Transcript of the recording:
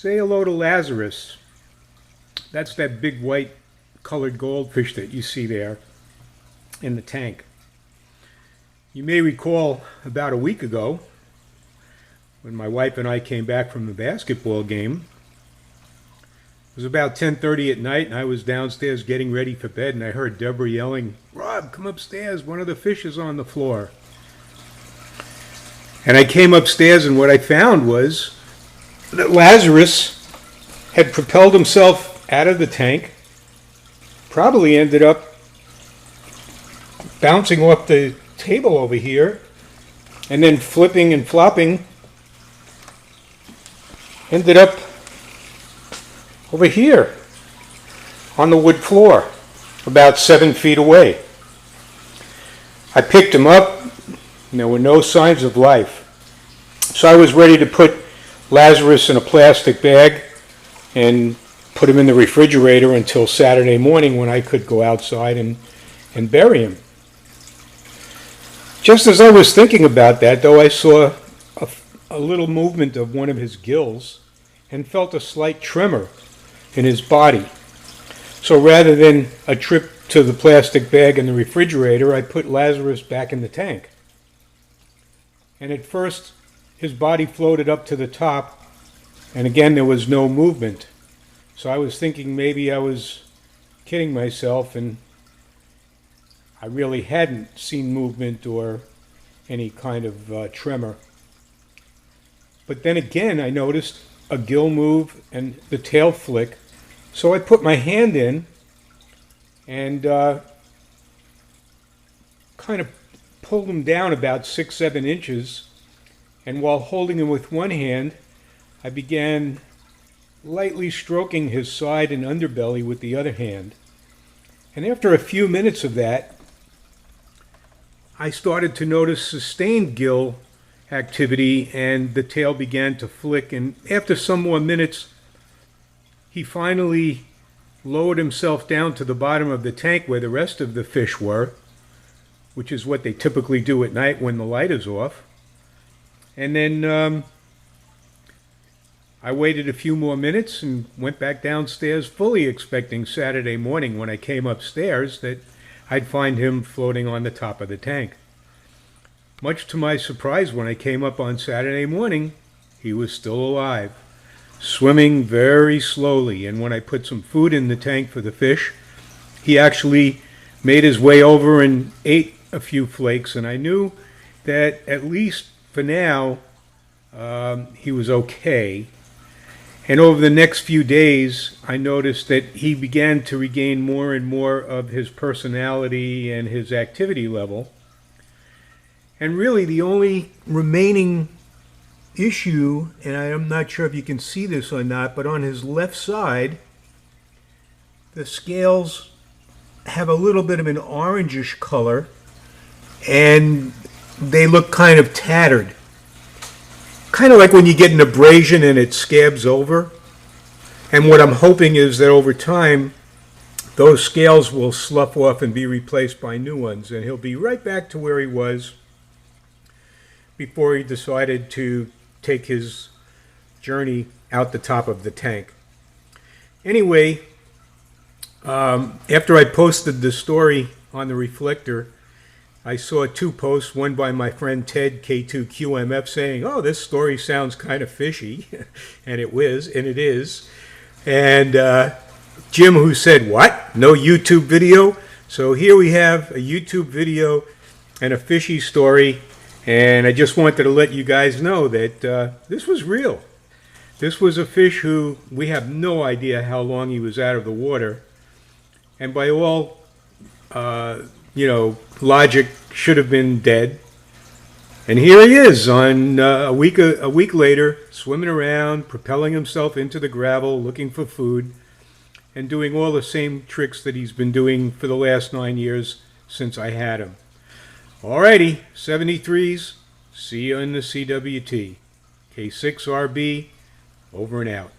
Say hello to Lazarus. That's that big white colored goldfish that you see there in the tank. You may recall about a week ago when my wife and I came back from the basketball game. It was about 10:30 at night and I was downstairs getting ready for bed and I heard Deborah yelling, "Rob, come upstairs, one of the fish is on the floor." And I came upstairs and what I found was that Lazarus had propelled himself out of the tank, probably ended up bouncing off the table over here, and then flipping and flopping, ended up over here on the wood floor, about 7 feet away. I picked him up, and there were no signs of life. So I was ready to put Lazarus in a plastic bag and put him in the refrigerator until Saturday morning when I could go outside and bury him. Just as I was thinking about that, though, I saw a little movement of one of his gills and felt a slight tremor in his body. So rather than a trip to the plastic bag in the refrigerator, I put Lazarus back in the tank. And at first, his body floated up to the top, and again there was no movement. So I was thinking maybe I was kidding myself and I really hadn't seen movement or any kind of tremor. But then again I noticed a gill move and the tail flick. So I put my hand in and kind of pulled him down about 6-7 inches. And while holding him with one hand, I began lightly stroking his side and underbelly with the other hand. And after a few minutes of that, I started to notice sustained gill activity and the tail began to flick. And after some more minutes, he finally lowered himself down to the bottom of the tank where the rest of the fish were, which is what they typically do at night when the light is off. And then I waited a few more minutes and went back downstairs fully expecting Saturday morning when I came upstairs that I'd find him floating on the top of the tank. Much to my surprise, when I came up on Saturday morning, he was still alive, swimming very slowly. And when I put some food in the tank for the fish, he actually made his way over and ate a few flakes. And I knew that at least for now, he was okay. And over the next few days, I noticed that he began to regain more and more of his personality and his activity level. And really the only remaining issue, and I'm not sure if you can see this or not, but on his left side, the scales have a little bit of an orangish color, and they look kind of tattered. Kind of like when you get an abrasion and it scabs over. And what I'm hoping is that over time, those scales will slough off and be replaced by new ones. And he'll be right back to where he was before he decided to take his journey out the top of the tank. Anyway, after I posted the story on the Reflector, I saw 2 posts, one by my friend Ted, K2QMF, saying, "Oh, this story sounds kind of fishy," and it is. And Jim, who said, "What? No YouTube video?" So here we have a YouTube video and a fishy story, and I just wanted to let you guys know that this was real. This was a fish who we have no idea how long he was out of the water, and by all logic should have been dead. And here he is on a week later, swimming around, propelling himself into the gravel, looking for food, and doing all the same tricks that he's been doing for the last 9 years since I had him. Alrighty, 73s, see you in the CWT. K6RB, over and out.